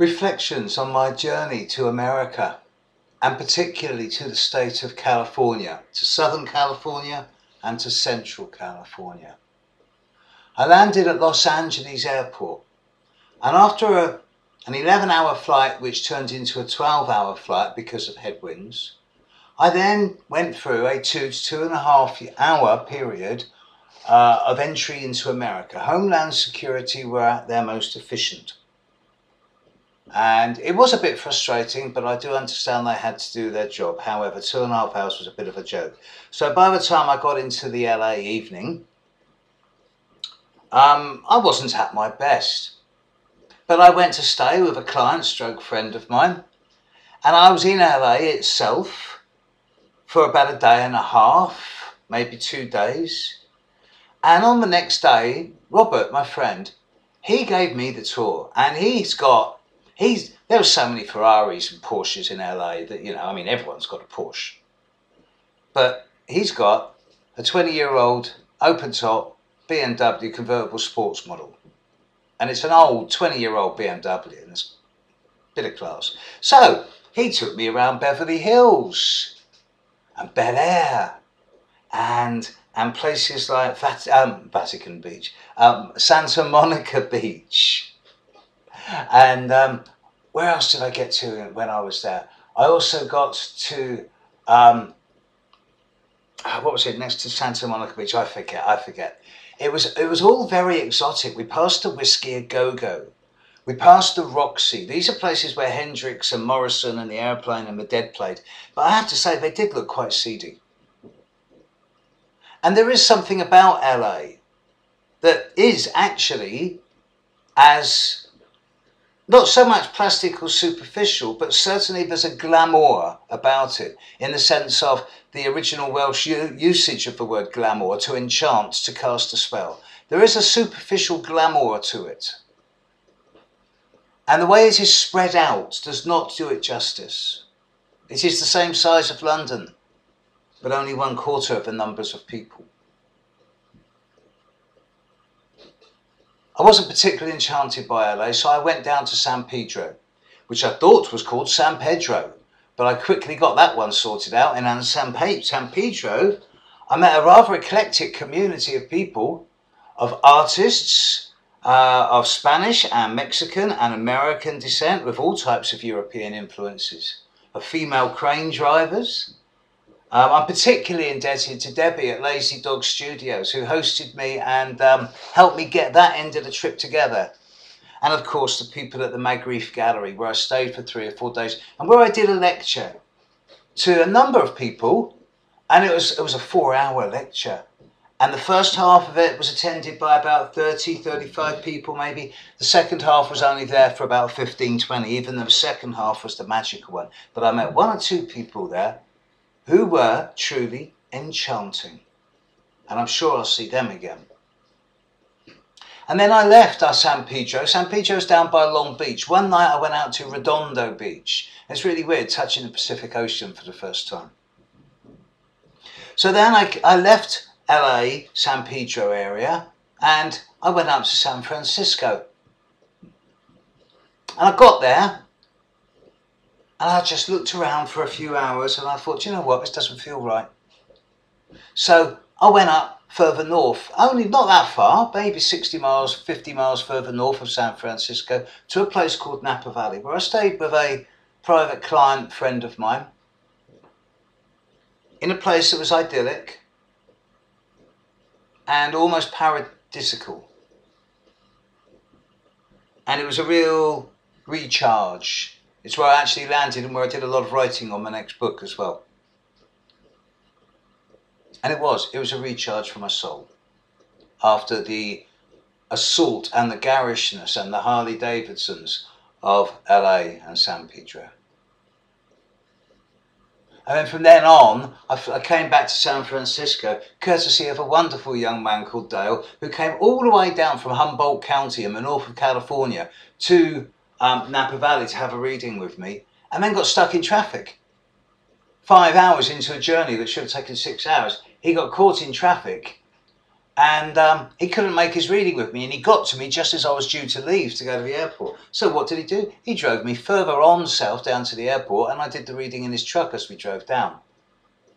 Reflections on my journey to America, and particularly to the state of California, to Southern California and to Central California. I landed at Los Angeles airport, and after an 11-hour flight which turned into a 12-hour flight because of headwinds, I then went through a 2 to 2.5 hour period of entry into America. Homeland Security were at their most efficient. And it was a bit frustrating, but I do understand they had to do their job. However, 2.5 hours was a bit of a joke. So by the time I got into the LA evening, I wasn't at my best. But I went to stay with a client stroke friend of mine, and I was in LA itself for about a day and a half, maybe 2 days. And on the next day, Robert, my friend, he gave me the tour, and there were so many Ferraris and Porsches in LA that, you know, I mean, everyone's got a Porsche. But he's got a 20-year-old open-top BMW convertible sports model. And it's an old 20-year-old BMW, and it's a bit of class. So he took me around Beverly Hills and Bel Air and places like Vatican Beach, Santa Monica Beach. And where else did I get to when I was there? I also got to, what was it, next to Santa Monica Beach? I forget. It was all very exotic. We passed the Whiskey A Go-Go. We passed the Roxy. These are places where Hendrix and Morrison and the Airplane and the Dead played. But I have to say, they did look quite seedy. And there is something about LA that is actually as, not so much plastic or superficial, but certainly there's a glamour about it, in the sense of the original Welsh usage of the word glamour, to enchant, to cast a spell. There is a superficial glamour to it. And the way it is spread out does not do it justice. It is the same size of London, but only 1/4 of the numbers of people. I wasn't particularly enchanted by LA, so I went down to San Pedro, which I thought was called San Pedro, but I quickly got that one sorted out. And in San Pedro, I met a rather eclectic community of people, of artists, of Spanish and Mexican and American descent, with all types of European influences, of female crane drivers. I'm particularly indebted to Debbie at Lazy Dog Studios, who hosted me and helped me get that end of the trip together. And of course the people at the Magritte Gallery, where I stayed for 3 or 4 days and where I did a lecture to a number of people. And it was a 4-hour lecture. And the first half of it was attended by about 30, 35 people maybe. The second half was only there for about 15, 20, even though the second half was the magical one. But I met 1 or 2 people there who were truly enchanting. And I'm sure I'll see them again. And then I left San Pedro. San Pedro's down by Long Beach. One night I went out to Redondo Beach. It's really weird, touching the Pacific Ocean for the first time. So then I left LA, San Pedro area, and I went up to San Francisco. And I got there, and I just looked around for a few hours, and I thought, you know what, this doesn't feel right. So I went up further north, only not that far, maybe 60 miles, 50 miles further north of San Francisco, to a place called Napa Valley, where I stayed with a private client friend of mine, in a place that was idyllic and almost paradisical. And it was a real recharge. It's where I actually landed and where I did a lot of writing on my next book as well. And it was a recharge for my soul after the assault and the garishness and the Harley Davidsons of LA and San Pedro. And then from then on, I came back to San Francisco, courtesy of a wonderful young man called Dale, who came all the way down from Humboldt County in the north of California to Napa Valley to have a reading with me, and then got stuck in traffic. 5 hours into a journey that should have taken 6 hours, he got caught in traffic and he couldn't make his reading with me, and he got to me just as I was due to leave to go to the airport. So what did he do? He drove me further on south down to the airport, and I did the reading in his truck as we drove down.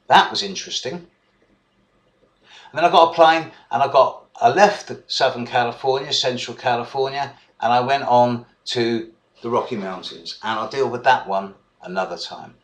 That was interesting. And then I got a plane, and I left Southern California, Central California, and I went on to the Rocky Mountains, and I'll deal with that one another time.